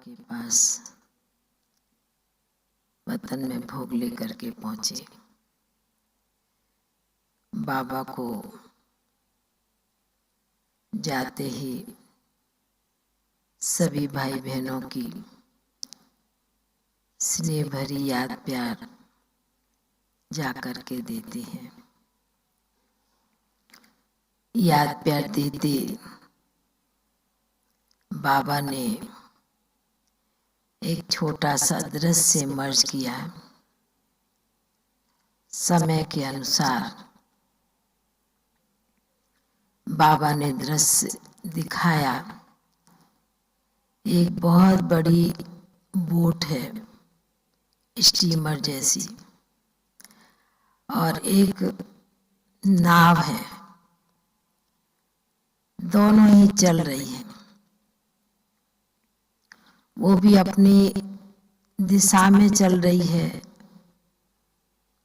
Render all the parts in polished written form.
के पास वतन में भोग लेकर के पहुंचे। बाबा को जाते ही सभी भाई बहनों की स्नेह भरी याद प्यार जा कर के देते हैं। याद प्यार देते बाबा ने एक छोटा सा दृश्य मर्ज किया। समय के अनुसार बाबा ने दृश्य दिखाया। एक बहुत बड़ी बोट है, स्टीमर जैसी, और एक नाव है। दोनों ही चल रही है। वो भी अपनी दिशा में चल रही है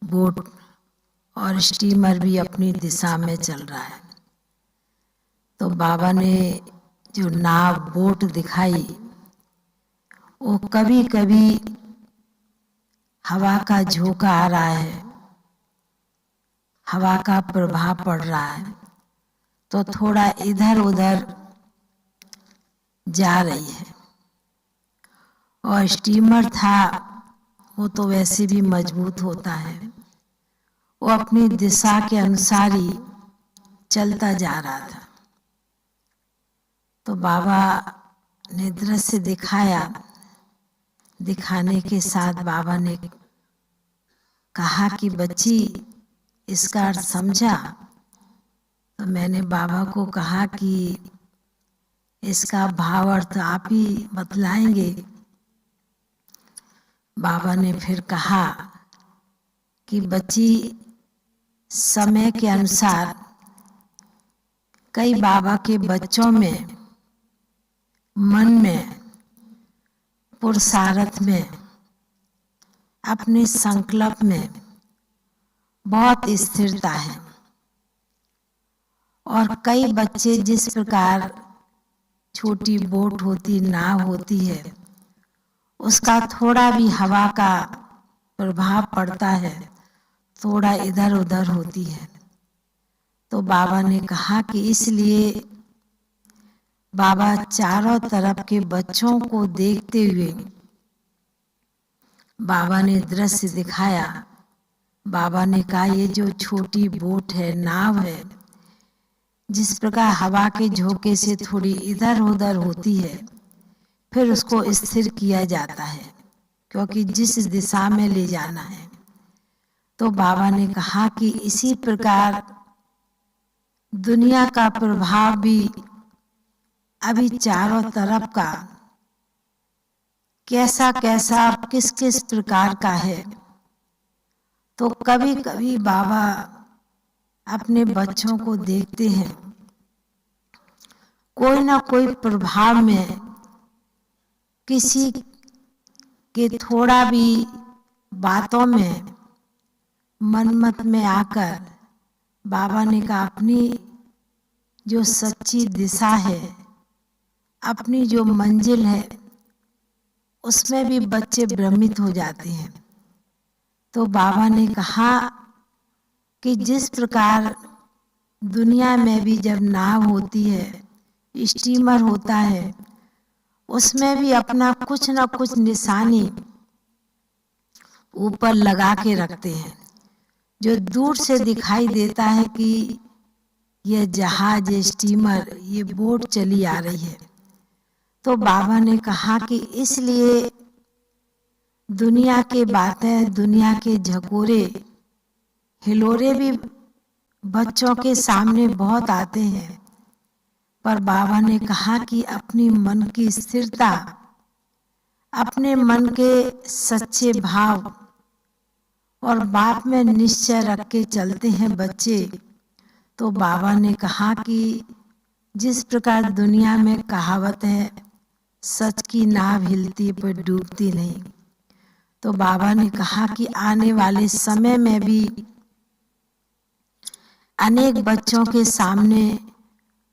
बोट, और स्टीमर भी अपनी दिशा में चल रहा है। तो बाबा ने जो नाव बोट दिखाई, वो कभी कभी हवा का झोंका आ रहा है, हवा का प्रभाव पड़ रहा है, तो थोड़ा इधर उधर जा रही है। और स्टीमर था, वो तो वैसे भी मजबूत होता है, वो अपनी दिशा के अनुसार ही चलता जा रहा था। तो बाबा ने दृश्य दिखाया। दिखाने के साथ बाबा ने कहा कि बच्ची, इसका अर्थ समझा? तो मैंने बाबा को कहा कि इसका भाव अर्थ आप ही बतलाएंगे। बाबा ने फिर कहा कि बच्ची, समय के अनुसार कई बाबा के बच्चों में मन में, पुरुषार्थ में, अपने संकल्प में बहुत स्थिरता है। और कई बच्चे जिस प्रकार छोटी बोट होती, नाव होती है, उसका थोड़ा भी हवा का प्रभाव पड़ता है, थोड़ा इधर उधर होती है। तो बाबा ने कहा कि इसलिए बाबा चारों तरफ के बच्चों को देखते हुए बाबा ने दृश्य दिखाया। बाबा ने कहा, ये जो छोटी बोट है, नाव है, जिस प्रकार हवा के झोंके से थोड़ी इधर उधर होती है, फिर उसको स्थिर किया जाता है, क्योंकि जिस दिशा में ले जाना है। तो बाबा ने कहा कि इसी प्रकार दुनिया का प्रभाव भी अभी चारों तरफ का कैसा कैसा, किस किस प्रकार का है। तो कभी कभी बाबा अपने बच्चों को देखते हैं, कोई ना कोई प्रभाव में, किसी के थोड़ा भी बातों में, मनमत में आकर बाबा ने कहा अपनी जो सच्ची दिशा है, अपनी जो मंजिल है, उसमें भी बच्चे भ्रमित हो जाते हैं। तो बाबा ने कहा कि जिस प्रकार दुनिया में भी जब नाव होती है, स्टीमर होता है, उसमें भी अपना कुछ न कुछ निशानी ऊपर लगा के रखते हैं, जो दूर से दिखाई देता है कि यह जहाज, ये स्टीमर, ये बोट चली आ रही है। तो बाबा ने कहा कि इसलिए दुनिया के बातें, दुनिया के झकोरे हिलोरे भी बच्चों के सामने बहुत आते हैं, पर बाबा ने कहा कि अपनी मन की स्थिरता, अपने मन के सच्चे भाव और बाप में निश्चय रख के चलते हैं बच्चे। तो बाबा ने कहा कि जिस प्रकार दुनिया में कहावत है, सच की नाव हिलती पर डूबती नहीं। तो बाबा ने कहा कि आने वाले समय में भी अनेक बच्चों के सामने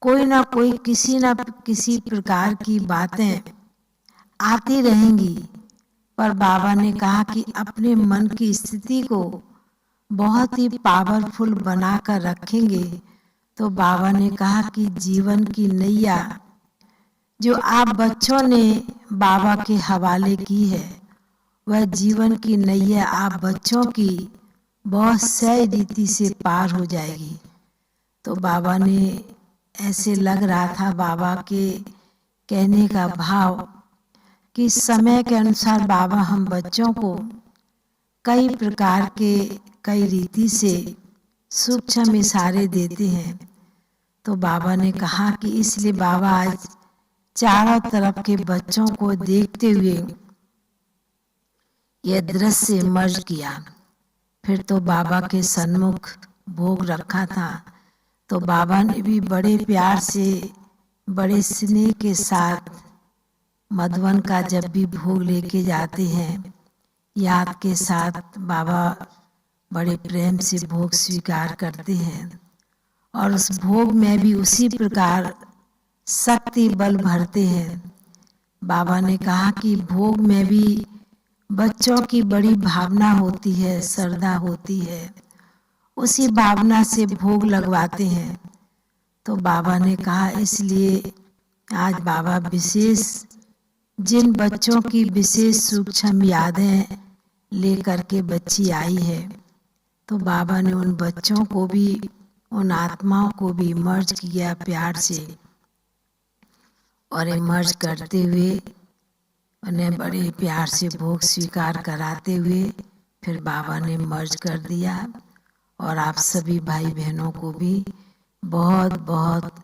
कोई ना कोई, किसी न किसी प्रकार की बातें आती रहेंगी, पर बाबा ने कहा कि अपने मन की स्थिति को बहुत ही पावरफुल बनाकर रखेंगे। तो बाबा ने कहा कि जीवन की नैया जो आप बच्चों ने बाबा के हवाले की है, वह जीवन की नैया आप बच्चों की बहुत सही रीति से पार हो जाएगी। तो बाबा ने ऐसे लग रहा था, बाबा के कहने का भाव कि समय के अनुसार बाबा हम बच्चों को कई प्रकार के कई रीति से सूक्ष्म इशारे देते हैं। तो बाबा ने कहा कि इसलिए बाबा आज चारों तरफ के बच्चों को देखते हुए यह दृश्य मर्ज किया। फिर तो बाबा के सन्मुख भोग रखा था, तो बाबा ने भी बड़े प्यार से बड़े स्नेह के साथ मधुवन का जब भी भोग लेके जाते हैं, याद के साथ बाबा बड़े प्रेम से भोग स्वीकार करते हैं और उस भोग में भी उसी प्रकार शक्ति बल भरते हैं। बाबा ने कहा कि भोग में भी बच्चों की बड़ी भावना होती है, श्रद्धा होती है, उसी भावना से भोग लगवाते हैं। तो बाबा ने कहा इसलिए आज बाबा विशेष जिन बच्चों की विशेष सूक्ष्म यादें लेकर के बच्ची आई है, तो बाबा ने उन बच्चों को भी, उन आत्माओं को भी मर्ज किया प्यार से, और मर्ज करते हुए उन्हें बड़े प्यार से भोग स्वीकार कराते हुए फिर बाबा ने मर्ज कर दिया। और आप सभी भाई बहनों को भी बहुत बहुत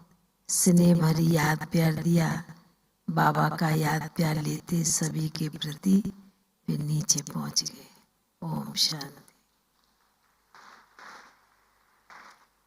स्नेह भरी याद प्यार दिया। बाबा का याद प्यार लेते सभी के प्रति फिर नीचे पहुंच गए। ओम शांति।